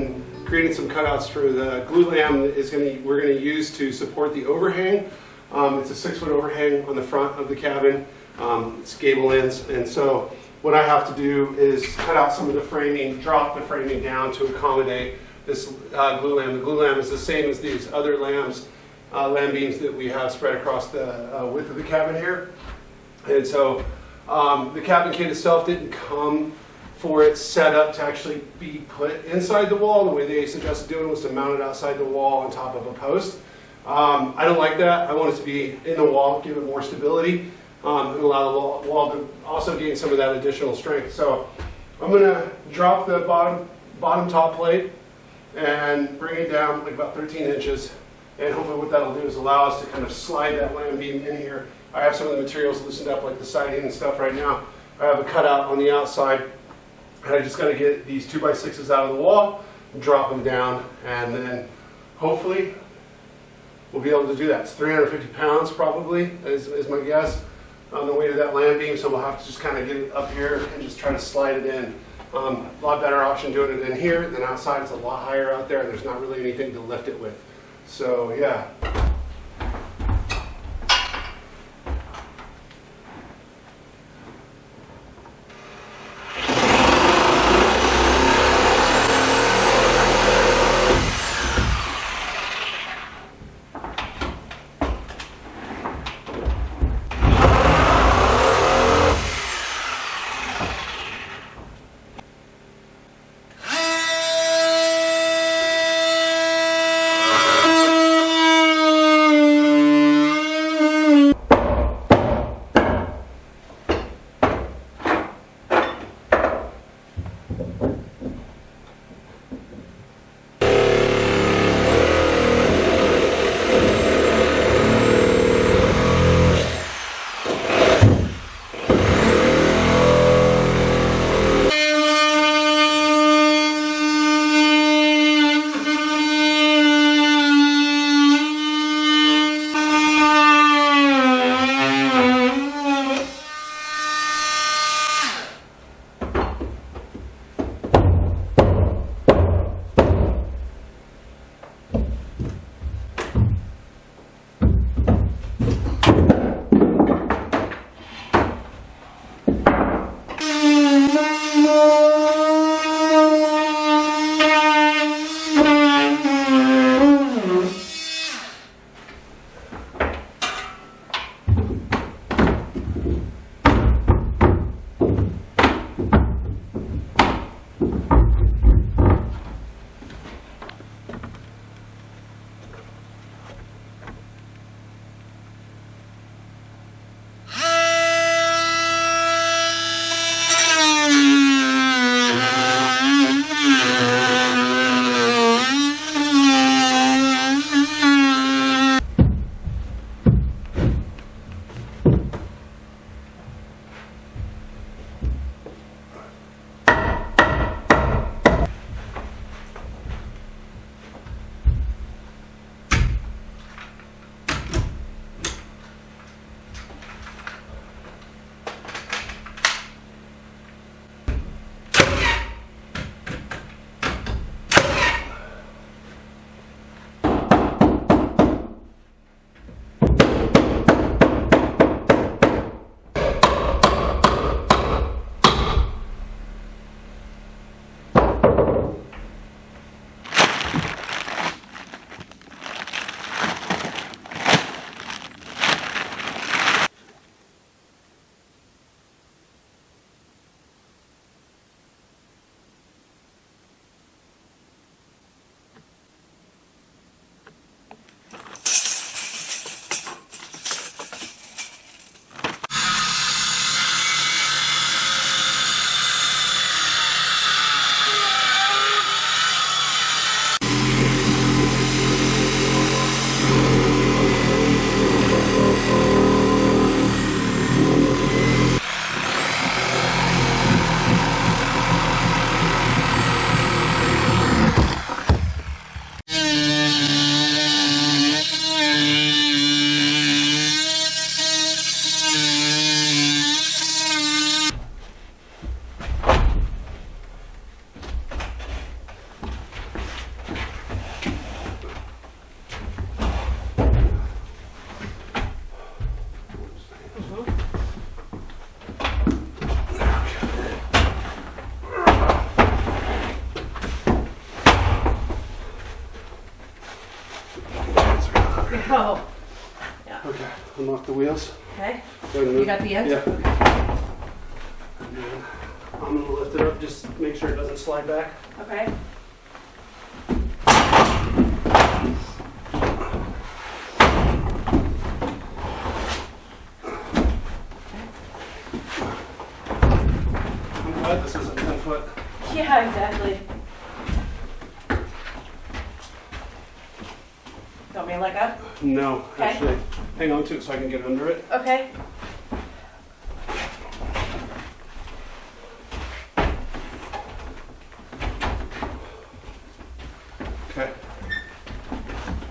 and created some cutouts for the glue lamb we're going to use to support the overhang. It's a 6-foot overhang on the front of the cabin. It's gable ends, and so what I have to do is cut out some of the framing, drop the framing down to accommodate this glue lamb. The glue lamb is the same as these other lamb beams that we have spread across the width of the cabin here. And so the cabin kit itself didn't come for its setup to actually be put inside the wall. The way they suggested doing was to mount it outside the wall on top of a post. I don't like that. I want it to be in the wall, give it more stability, and allow the wall to also gain some of that additional strength. So I'm going to drop the bottom top plate and bring it down like about 13 inches. And hopefully what that'll do is allow us to kind of slide that lamb beam in here. I have some of the materials loosened up, like the siding and stuff right now. I have a cutout on the outside. And I just got to get these 2x6s out of the wall, drop them down, and then hopefully we'll be able to do that. It's 350 pounds probably, is my guess, on the way to that lamb beam. So we'll have to just kind of get it up here and just try to slide it in. A lot better option doing it in here than outside. It's a lot higher out there. There's not really anything to lift it with. So yeah. Oh. Yeah. Okay, unlock the wheels. Okay. Go ahead. You got the end? Yeah. Okay. And then I'm gonna lift it up, just make sure it doesn't slide back. Okay. I'm glad this isn't 10 foot. Yeah, exactly. Want me to leg up? No, Okay. actually, hang on to it so I can get under it. Okay. Okay.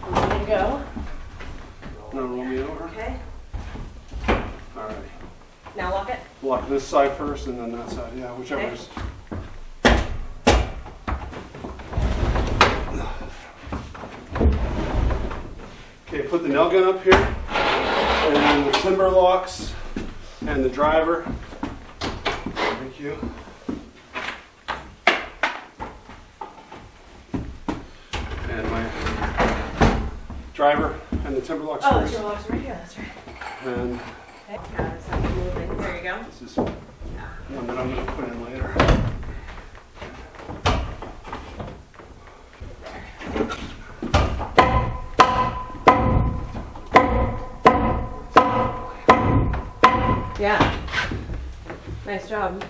I'm ready to go. Now roll me over. Okay. All right. Now lock it. Lock this side first and then that side. Yeah, whichever Okay. is. Okay, put the nail gun up here, and then the timber locks and the driver. Thank you. And my driver and the timber locks Oh, first. the locks right here. That's right. And Okay. Yeah, it's not moving. There you go. this is one that I'm going to put in later. Yeah. Nice job.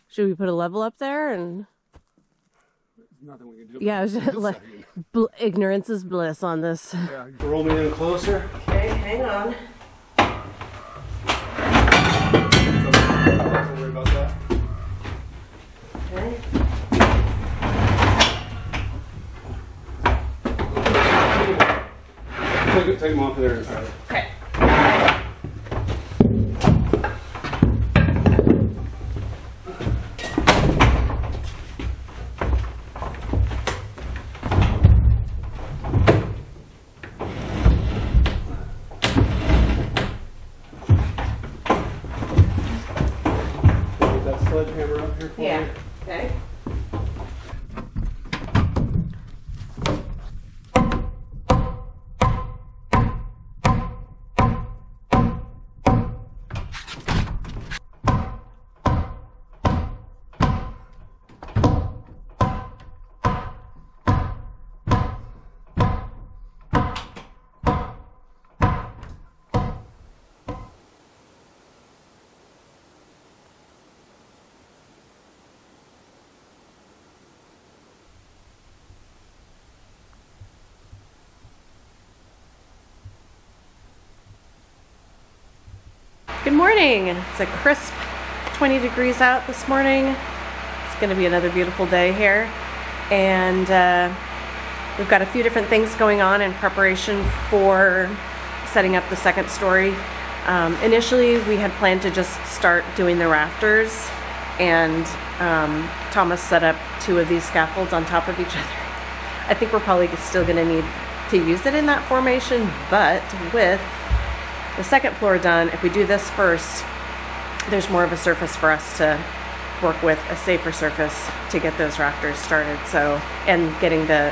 Should we put a level up there and? Nothing we can do. Yeah, it's just like ignorance is bliss on this. Yeah, roll me in closer. Okay, hang on. Don't worry about that. Okay. Take them off of there inside. Okay. Get that sledgehammer up here for Yeah. me. Okay. Good morning. It's a crisp 20 degrees out this morning. It's going to be another beautiful day here. And we've got a few different things going on in preparation for setting up the second story. Initially, we had planned to just start doing the rafters, and Thomas set up 2 of these scaffolds on top of each other. I think we're probably still going to need to use it in that formation, but with the second floor done, if we do this first, there's more of a surface for us to work with, a safer surface to get those rafters started, so, and getting the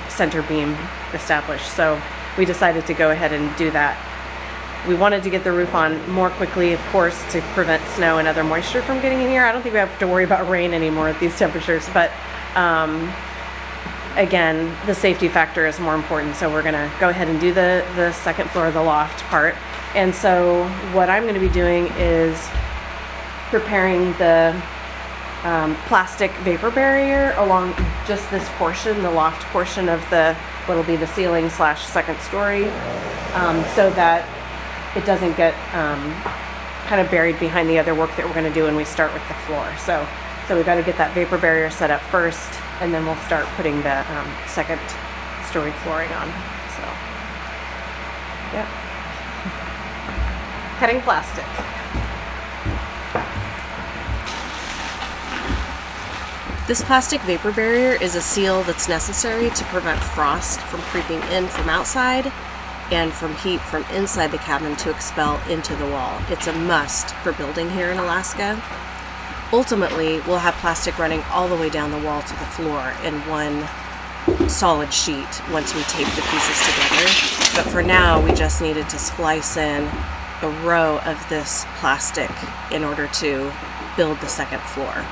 center beam established. So we decided to go ahead and do that. We wanted to get the roof on more quickly, of course, to prevent snow and other moisture from getting in here. I don't think we have to worry about rain anymore at these temperatures, but again, the safety factor is more important, so we're gonna go ahead and do the second floor, the loft part. And so what I'm going to be doing is preparing the plastic vapor barrier along just this portion, the loft portion of what'll be the ceiling / second story, so that it doesn't get kind of buried behind the other work that we're going to do when we start with the floor. So we've got to get that vapor barrier set up first, and then we'll start putting the second story flooring on. So, yeah. Cutting plastic. This plastic vapor barrier is a seal that's necessary to prevent frost from creeping in from outside and from heat from inside the cabin to expel into the wall. It's a must for building here in Alaska. Ultimately, we'll have plastic running all the way down the wall to the floor in one solid sheet once we tape the pieces together. But for now, we just needed to splice in a row of this plastic in order to build the second floor.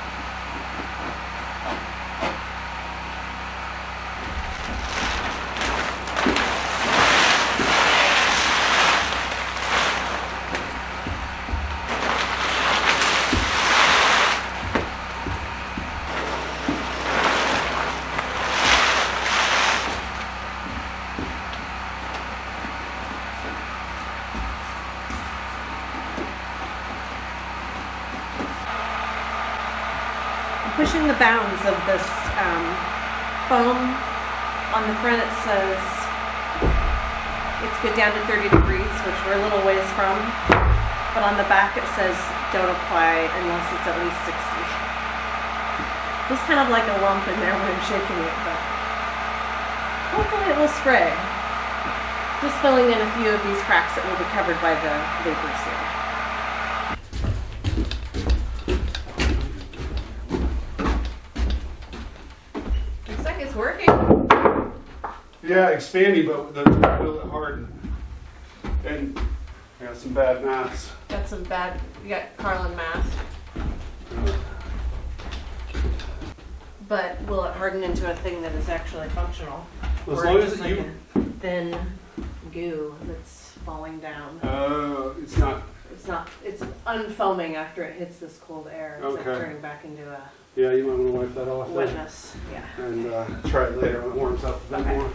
Pushing the bounds of this foam. On the front it says it's good down to 30 degrees, which we're a little ways from. But on the back it says don't apply unless it's at least 60. There's kind of like a lump in there when I'm shaking it, but hopefully it will spray. Just filling in a few of these cracks that will be covered by the vapor seal. Working. Yeah, expanding, but the will it harden. And I got some bad maths. You got Carlin math. But will it harden into a thing that is actually functional? As or long just as like you. a thin goo that's falling down. It's not. It's unfoaming after it hits this cold air. It's like Okay. turning back into a Yeah, you might want to wipe that off then. wetness. Yeah. And try it later when it warms up a bit Okay. more.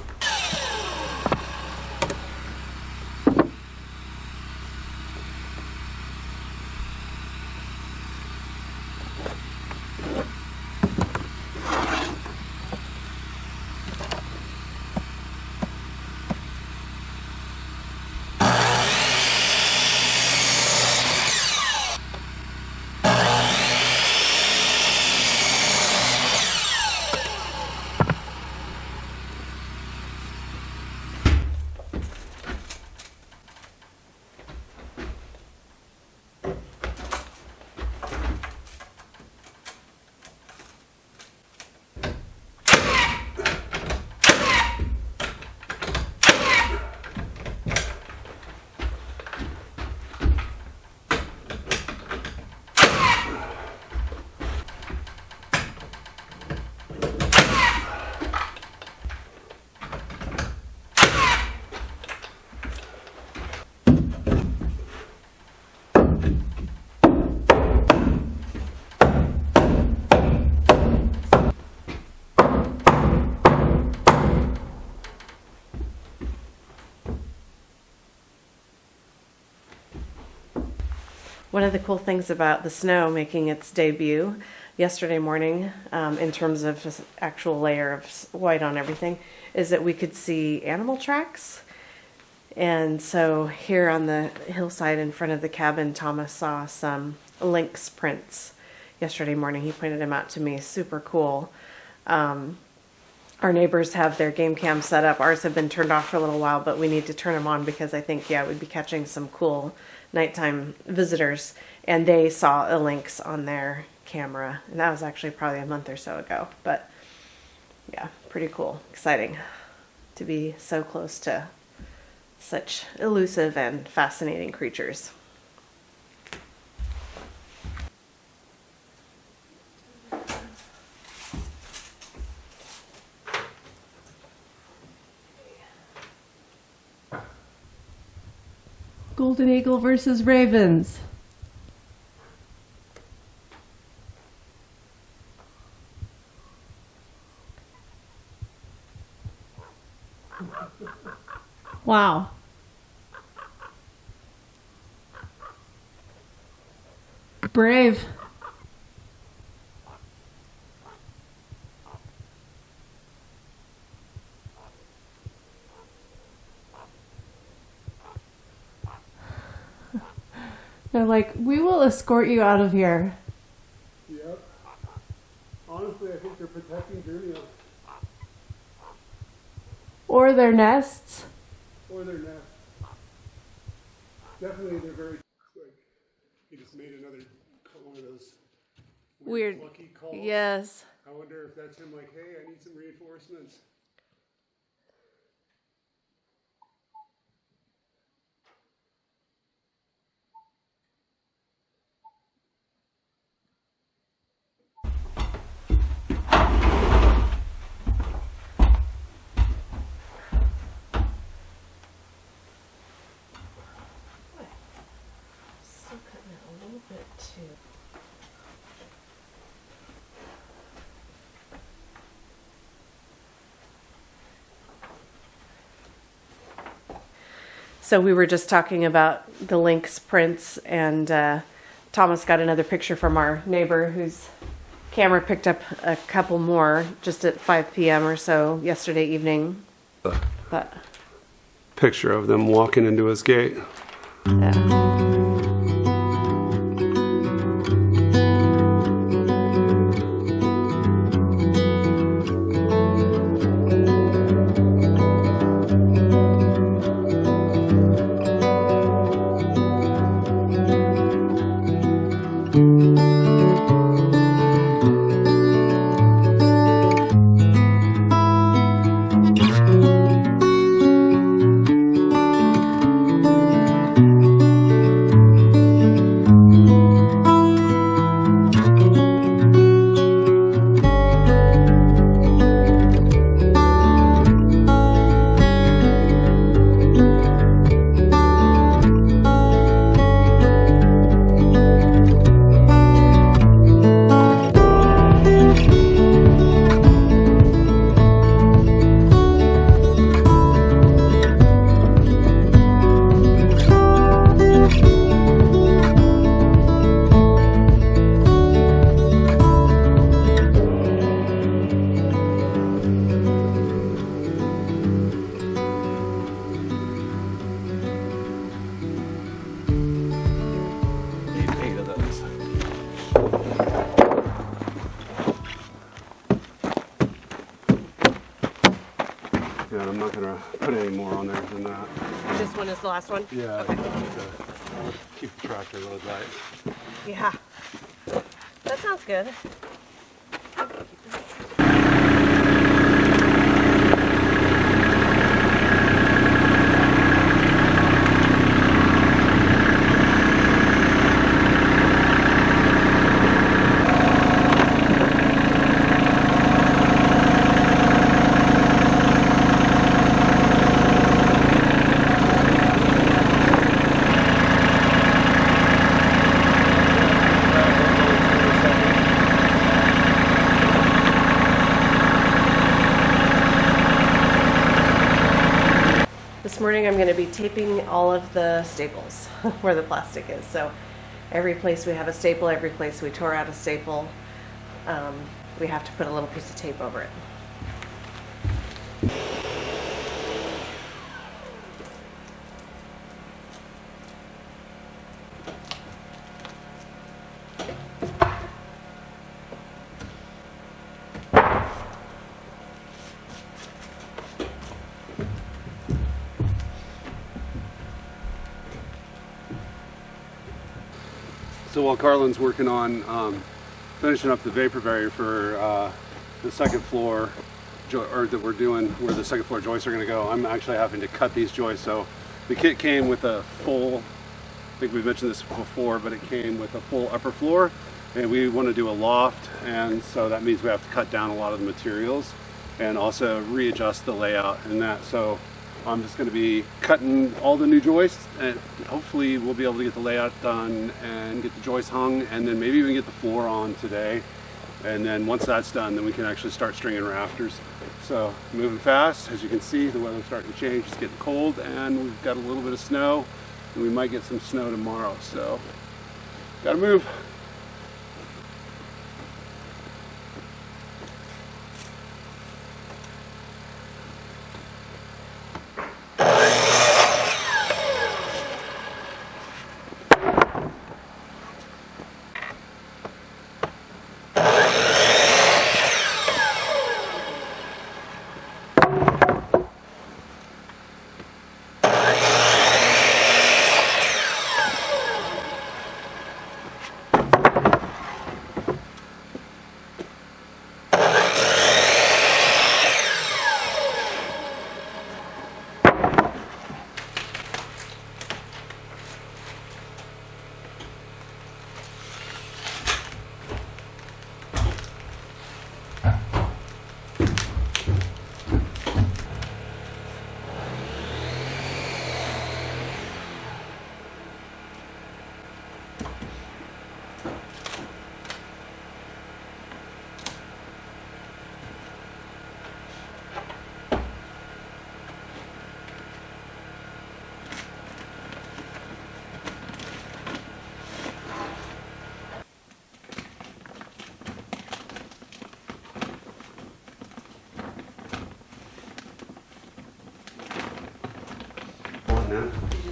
One of the cool things about the snow making its debut yesterday morning, in terms of just actual layer of white on everything, is that we could see animal tracks. And so here on the hillside in front of the cabin, Thomas saw some lynx prints yesterday morning. He pointed them out to me. Super cool. Our neighbors have their game cam set up. Ours have been turned off for a little while, but we need to turn them on because I think, yeah, we'd be catching some cool nighttime visitors. And they saw a lynx on their camera. And that was actually probably a month or so ago. But yeah, pretty cool. Exciting to be so close to such elusive and fascinating creatures. Golden Eagle versus Ravens. Wow. Brave. They're like, we will escort you out of here. Yep. Honestly, I think they're protecting Drumio. Or their nests. Or their nest. Definitely they're very, like, he just made another, one of those Weird. plucky calls. Yes. I wonder if that's him like, hey, I need some reinforcements. Still cutting it a little bit too. So we were just talking about the lynx prints, and Thomas got another picture from our neighbor whose camera picked up a couple more just at 5 p.m. or so yesterday evening. But Picture of them walking into his gate. yeah. Yeah, I'm not gonna put any more on there than that. This one is the last one? Yeah, Okay. to keep the tractor load light. Yeah. That sounds good. This morning I'm going to be taping all of the staples where the plastic is. So every place we have a staple, every place we tore out a staple, we have to put a little piece of tape over it. So while Carlin's working on finishing up the vapor barrier for the second floor, or that we're doing where the second floor joists are going to go, I'm actually having to cut these joists. So the kit came with a full, I think we mentioned this before, but it came with a full upper floor, and we want to do a loft, and so that means we have to cut down a lot of the materials and also readjust the layout and that. So I'm just going to be cutting all the new joists, and hopefully we'll be able to get the layout done and get the joists hung, and then maybe even get the floor on today. And then once that's done, then we can actually start stringing rafters. So moving fast. As you can see, the weather's starting to change. It's getting cold, and we've got a little bit of snow, and we might get some snow tomorrow. So gotta move.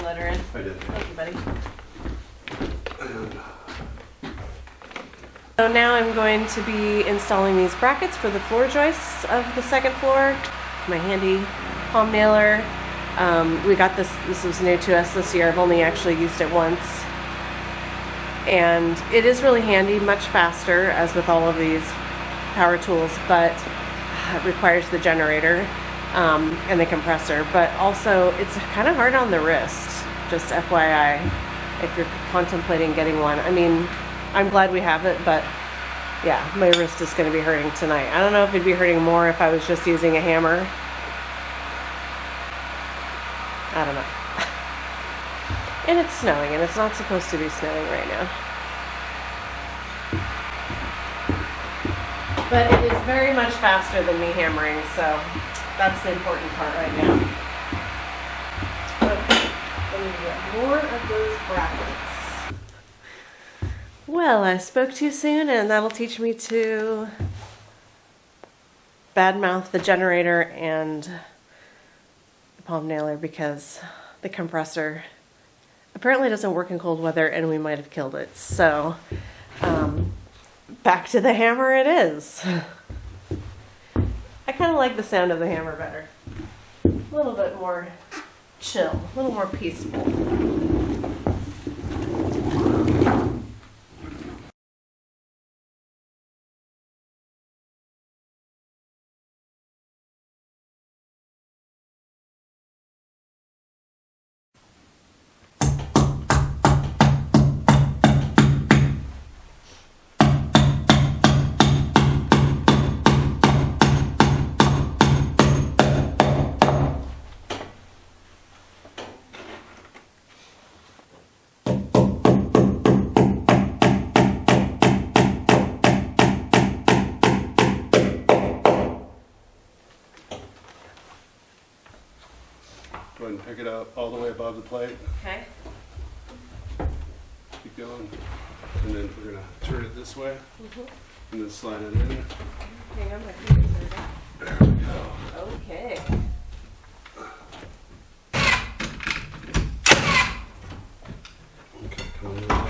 letter in. I did. Thank you, buddy. And, So now I'm going to be installing these brackets for the floor joists of the second floor. My handy palm nailer. We got this was new to us this year. I've only actually used it once. And it is really handy, much faster, as with all of these power tools, but it requires the generator and the compressor. But also, it's kind of hard on the wrist, just FYI, if you're contemplating getting one. I mean, I'm glad we have it, but yeah, my wrist is going to be hurting tonight. I don't know if it'd be hurting more if I was just using a hammer. I don't know. And it's snowing, and it's not supposed to be snowing right now. But it is very much faster than me hammering, so that's the important part right now. Okay, let me get more of those brackets. Well, I spoke too soon, and that'll teach me to badmouth the generator and the palm nailer because the compressor apparently doesn't work in cold weather, and we might have killed it. So, back to the hammer it is. I kind of like the sound of the hammer better. A little bit more chill, a little more peaceful. go ahead and pick it up all the way above the plate. Okay. Keep going. And then we're going to turn it this way. And then slide it in. Hang on, my fingers are down. There we go. Okay. Okay, come on over.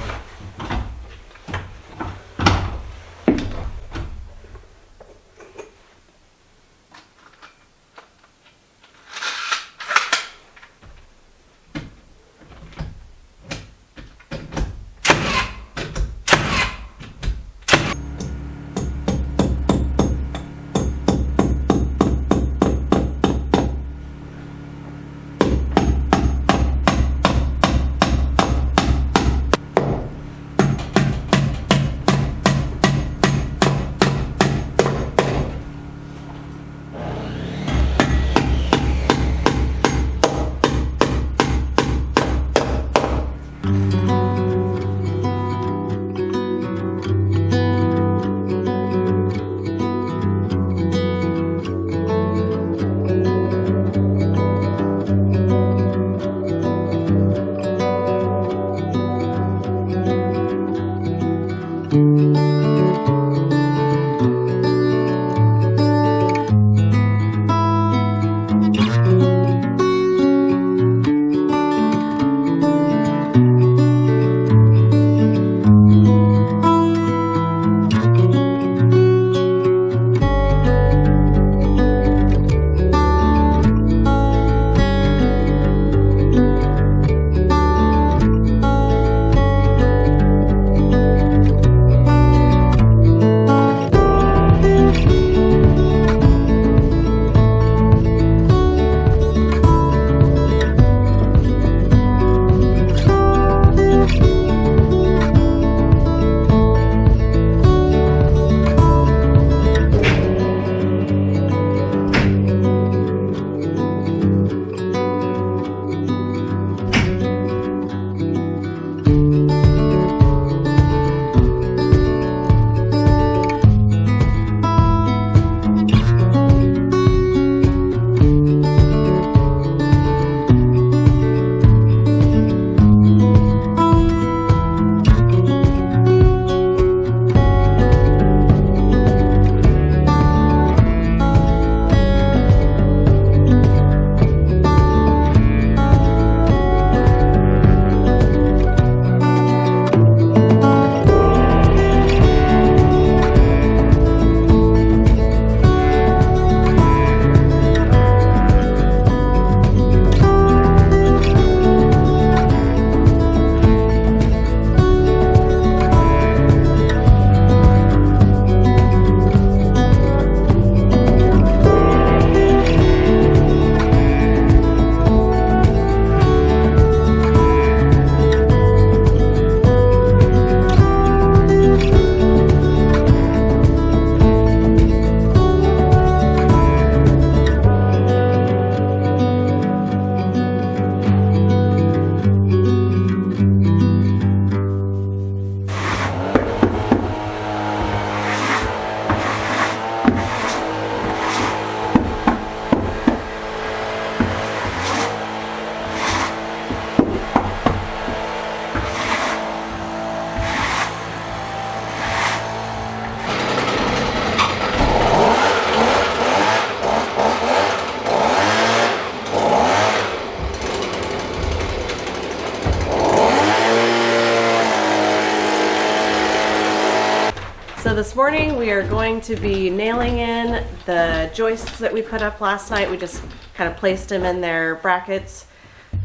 So this morning we are going to be nailing in the joists that we put up last night. We just kind of placed them in their brackets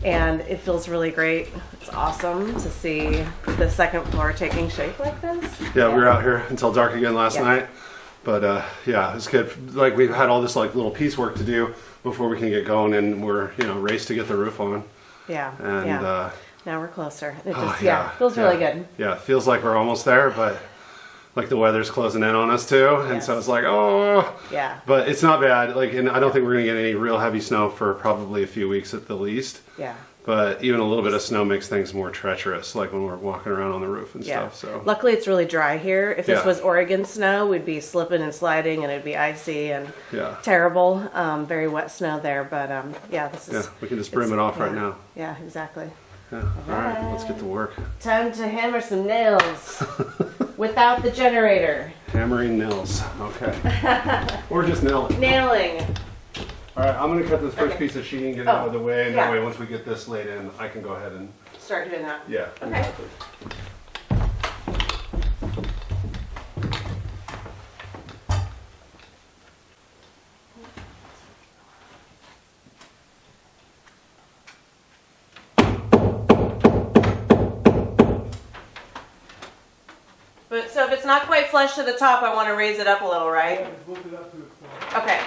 and it feels really great. It's awesome to see the second floor taking shape like this. Yeah, we were out here until dark again last Yeah. night. But yeah, it's good. Like we've had all this like little piecework to do before we can get going, and we're race to get the roof on. Yeah, And yeah. Now we're closer. It oh, just, yeah, feels really good. Yeah, it feels like we're almost there, but like the weather's closing in on us too, and so Yes. it's like, oh. Yeah. But it's not bad. Like, and I don't think we're gonna get any real heavy snow for probably a few weeks at the least. Yeah. But even a little bit of snow makes things more treacherous, like when we're walking around on the roof and Yeah. stuff. So Luckily, it's really dry here. If this Yeah. was Oregon snow, we'd be slipping and sliding, and it'd be icy and yeah, terrible. Very wet snow there, but yeah, this is. yeah, we can just brim it off right now. Yeah, exactly. Yeah. All right, let's get to work. Time to hammer some nails without the generator. Hammering nails. Okay. Or just nail it. Nailing. All right, I'm gonna cut this first Okay. piece of sheeting, get it out of the way, and yeah. that way once we get this laid in, I can go ahead and Start doing that. yeah. Okay. Exactly. But so if it's not quite flush to the top, I want to raise it up a little, right? Okay.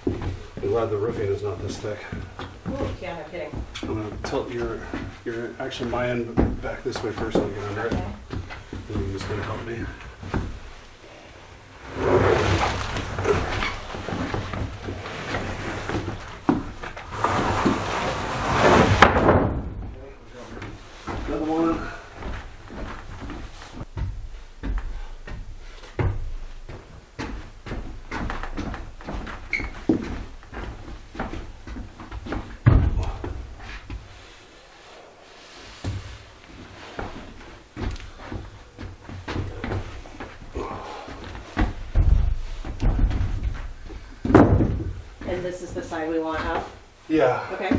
I'm glad the roofing is not this thick. Ooh, yeah, no kidding. I'm gonna tilt your actually my end back this way first so I get under it. Okay. And you're just gonna help me. Another one. And this is the side we want up. Yeah. Okay.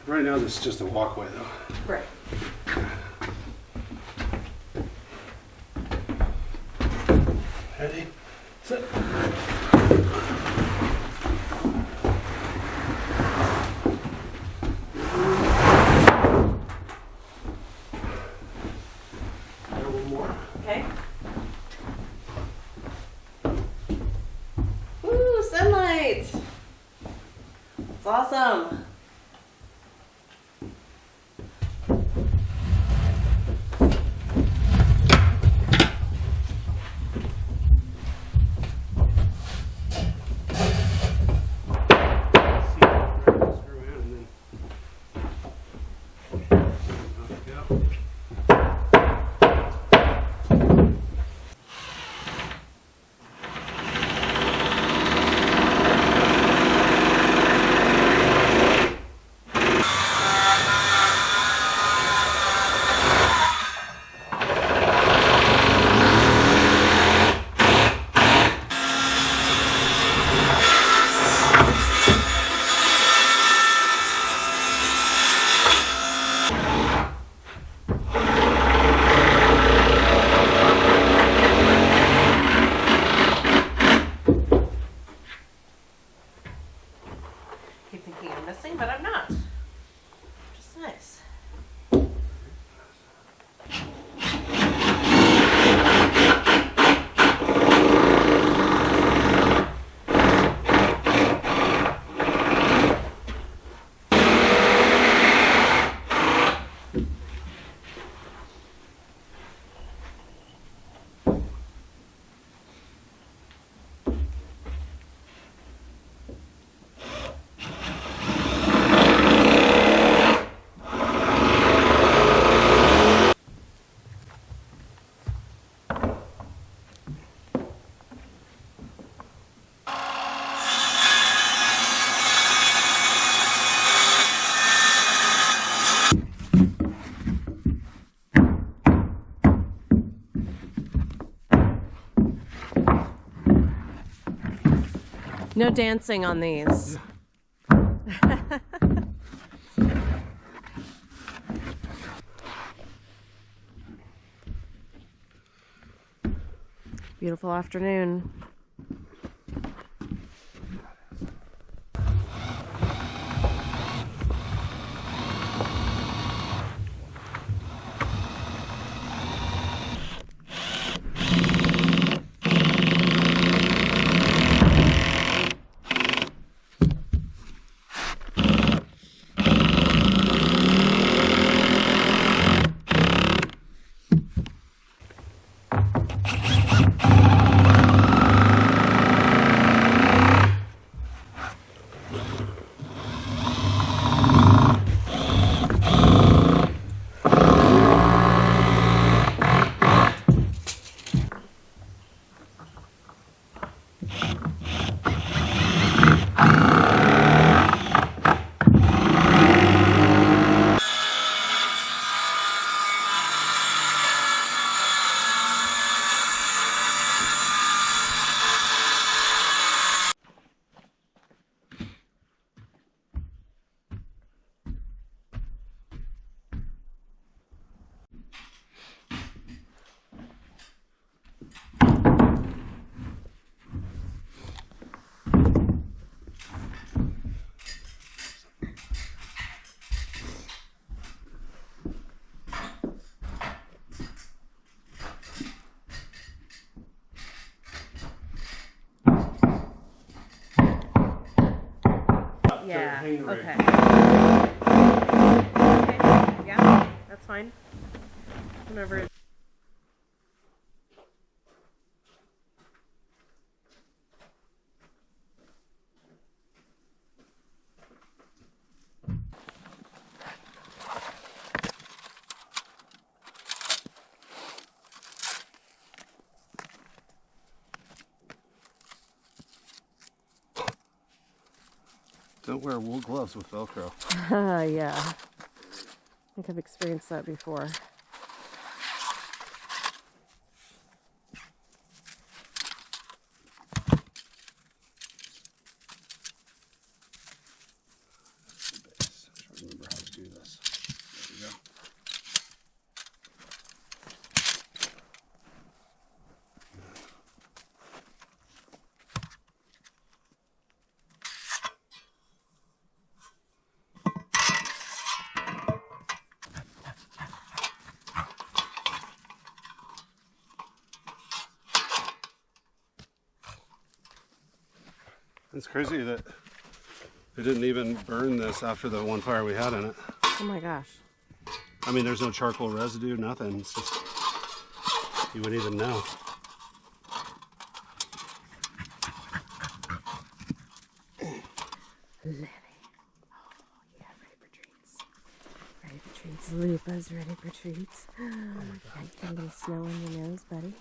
Right now this is just a walkway though. Great. Ready? Sit. A little more. Okay. Woo, sunlight. It's awesome. No dancing on these. Beautiful afternoon. Yeah, Hang the rig. okay. Okay, yeah, that's fine. Whenever. Don't wear wool gloves with Velcro. Yeah. I think I've experienced that before. I'm trying to remember how to do this. There we go. It's crazy that it didn't even burn this after the one fire we had in it. Oh my gosh. I mean, there's no charcoal residue, nothing. It's just, you wouldn't even know. Lenny. Oh, yeah, ready for treats. Ready for treats. Lupa's ready for treats. Oh my God. You got a little snow on your nose, buddy.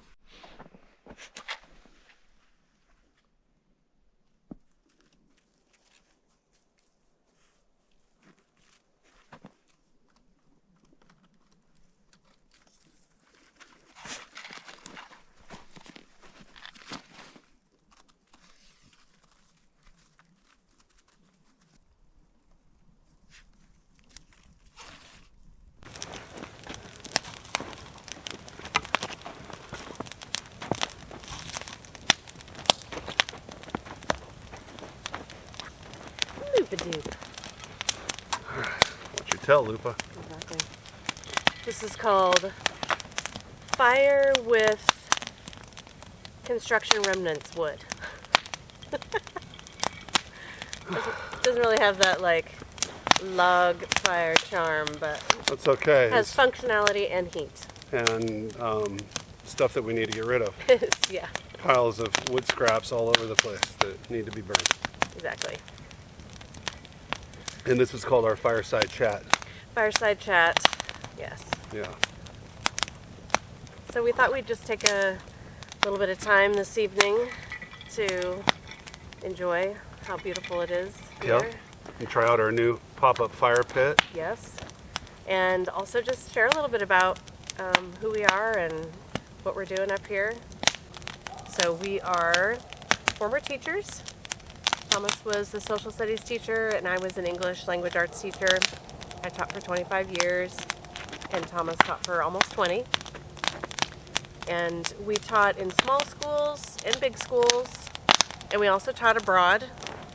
Lupa-doop. What you tell, Lupa? Exactly. This is called Fire with Construction Remnants Wood. doesn't really have that like log fire charm, but That's okay. it has functionality and heat. And stuff that we need to get rid of. Yeah, Piles of wood scraps all over the place that need to be burned. exactly. And this is called our Fireside Chat. Fireside chat, yes. Yeah. So we thought we'd just take a little bit of time this evening to enjoy how beautiful it is here. Yep. And try out our new pop-up fire pit. Yes. And also just share a little bit about who we are and what we're doing up here. So we are former teachers Thomas was the social studies teacher, and I was an English language arts teacher. I taught for 25 years, and Thomas taught for almost 20. And we taught in small schools and big schools, and we also taught abroad.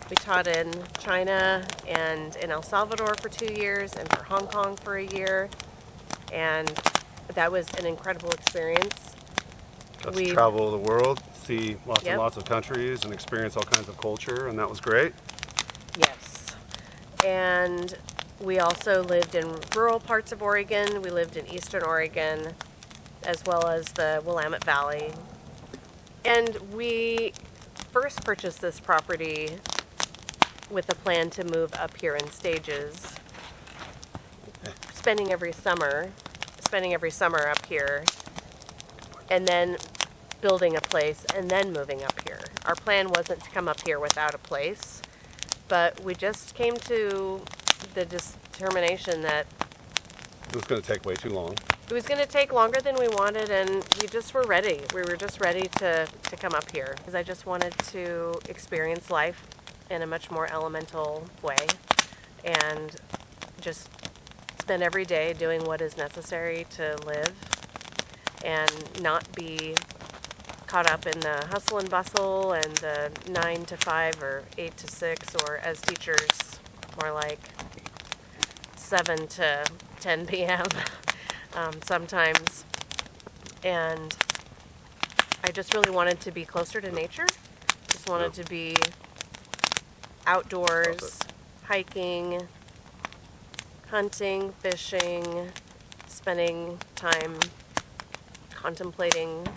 We taught in China and in El Salvador for 2 years, and for Hong Kong for a year, and that was an incredible experience. Got to travel the world, see lots Yep. and lots of countries, and experience all kinds of culture, and that was great. Yes. And we also lived in rural parts of Oregon. We lived in eastern Oregon, as well as the Willamette Valley. And we first purchased this property with a plan to move up here in stages, spending every summer up here, and then building a place and then moving up here. Our plan wasn't to come up here without a place, but we just came to the determination that It was going to take way too long. it was going to take longer than we wanted, and we just were ready. We were just ready to come up here because I just wanted to experience life in a much more elemental way and just spend every day doing what is necessary to live and not be caught up in the hustle and bustle and the 9 to 5 or 8 to 6, or as teachers, more like 7 to 10 p.m. Sometimes. And I just really wanted to be closer to nature. Just wanted to be outdoors, hiking, hunting, fishing, spending time contemplating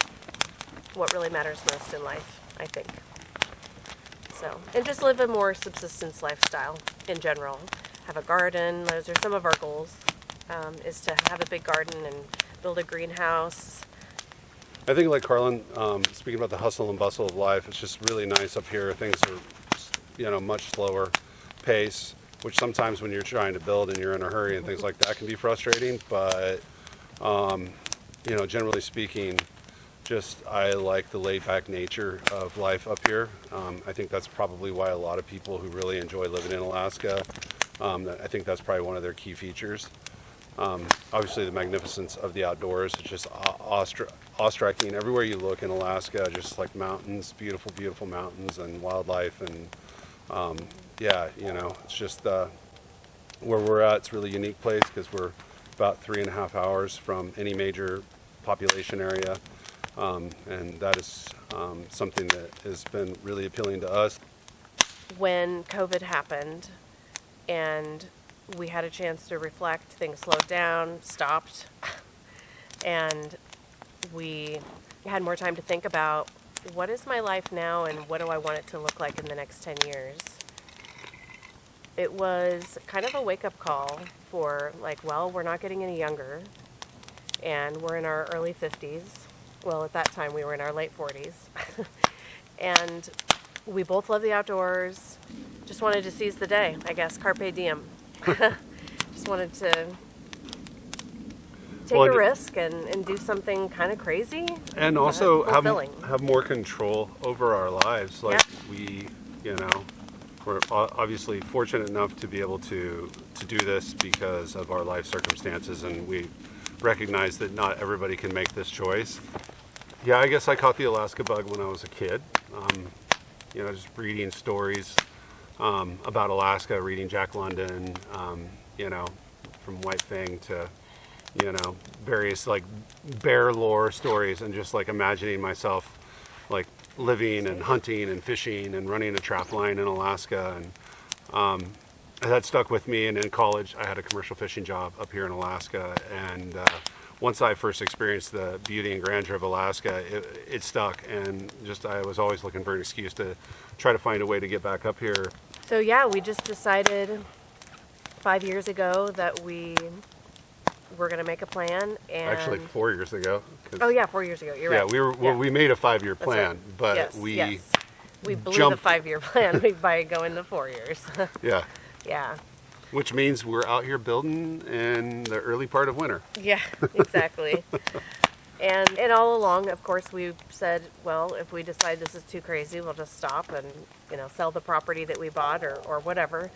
what really matters most in life, I think. So, and just live a more subsistence lifestyle in general. Have a garden. Those are some of our goals, is to have a big garden and build a greenhouse. I think, like Carlin, speaking about the hustle and bustle of life, it's just really nice up here. Things are, much slower pace, which sometimes when you're trying to build and you're in a hurry and things like that can be frustrating. But, generally speaking, I like the laid-back nature of life up here. I think that's probably why a lot of people who really enjoy living in Alaska, I think that's probably one of their key features. Obviously, the magnificence of the outdoors is just awe-striking. Everywhere you look in Alaska, just like mountains, beautiful, beautiful mountains and wildlife. And it's just where we're at. It's a really unique place because we're about 3.5 hours from any major population area. And that is something that has been really appealing to us. When COVID happened and we had a chance to reflect, things slowed down, stopped, and we had more time to think about what is my life now and what do I want it to look like in the next 10 years. It was kind of a wake-up call for we're not getting any younger, and we're in our early 50s. Well, at that time, we were in our late 40s. And we both love the outdoors. Just wanted to seize the day, I guess. Carpe diem. Just wanted to take a risk and do something kind of crazy. And also fulfilling. have more control over our lives. We're obviously fortunate enough to be able to do this because of our life circumstances, and we recognize that not everybody can make this choice. Yeah, I guess I caught the Alaska bug when I was a kid. Just reading stories about Alaska, reading Jack London, from White Fang to, various bear lore stories, and just imagining myself living and hunting and fishing and running a trap line in Alaska. And that stuck with me. And in college, I had a commercial fishing job up here in Alaska. And once I first experienced the beauty and grandeur of Alaska, it stuck. And I was always looking for an excuse to try to find a way to get back up here. So yeah, we just decided 5 years ago that we were going to make a plan. And Actually, 4 years ago. Oh yeah, 4 years ago. You're right. Yeah, we made a 5-year plan, right. but Yes, we yes. We blew jumped- the 5-year plan by going to 4 years. yeah, Yeah. which means we're out here building in the early part of winter. Yeah, exactly. And all along, of course, we've said, well, if we decide this is too crazy, we'll just stop and, sell the property that we bought or whatever.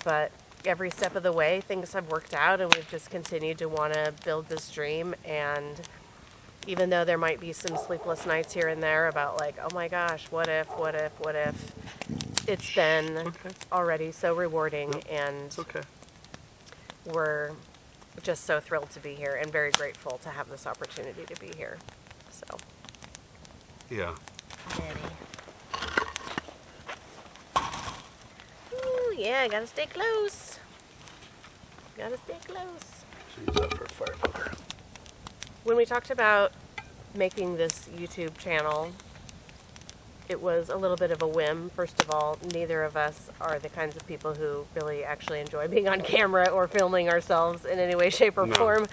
But every step of the way, things have worked out, and we've just continued to want to build this dream. And even though there might be some sleepless nights here and there about like, oh my gosh, what if, it's been already so rewarding, and It's okay. we're just so thrilled to be here and very grateful to have this opportunity to be here. So, Yeah. ooh, yeah, gotta stay close. Gotta stay close. Use that for a fire poker. When we talked about making this YouTube channel, it was a little bit of a whim. First of all, neither of us are the kinds of people who really actually enjoy being on camera or filming ourselves in any way, shape, or No. form.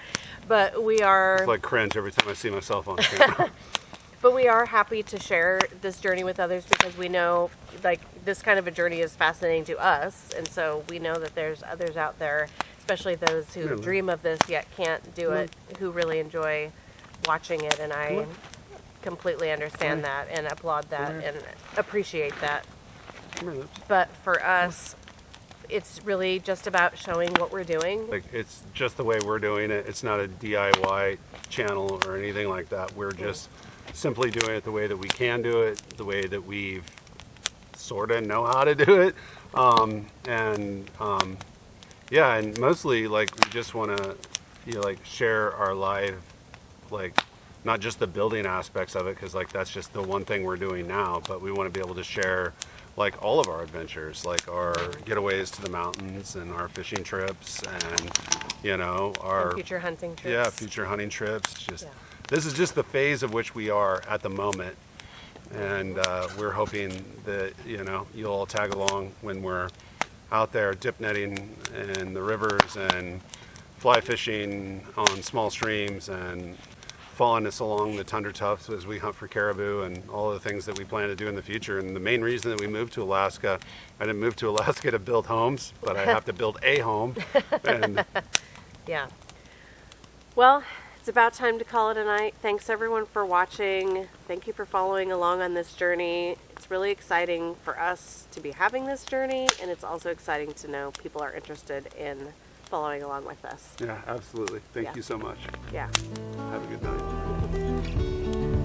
But we are... It's like cringe every time I see myself on camera. But we are happy to share this journey with others because we know, like, this kind of a journey is fascinating to us. And so we know that there's others out there, especially those who Really? dream of this yet can't do it, who really enjoy watching it. And I completely understand that and applaud that and appreciate that. But for us, it's really just about showing what we're doing. Like, it's just the way we're doing it. It's not a DIY channel or anything like that. We're just simply doing it the way that we can do it, the way that we sort of know how to do it. Yeah, and mostly, like, we just want to, like, share our life, like, not just the building aspects of it, because, like, that's just the one thing we're doing now, but we want to be able to share, like, all of our adventures, like our getaways to the mountains and our fishing trips and, our... And future hunting trips. Yeah, future hunting trips. Just Yeah. This is just the phase of which we are at the moment, and we're hoping that you'll all tag along when we're out there dip netting in the rivers and fly fishing on small streams and following us along the tundra tufts as we hunt for caribou and all the things that we plan to do in the future. And the main reason that we moved to Alaska, I didn't move to Alaska to build homes, but I have to build a home. And Yeah. Well, it's about time to call it a night. Thanks everyone for watching. Thank you for following along on this journey. It's really exciting for us to be having this journey, and it's also exciting to know people are interested in following along with us. yeah, absolutely. Thank Yeah. you so much. Yeah. Have a good night.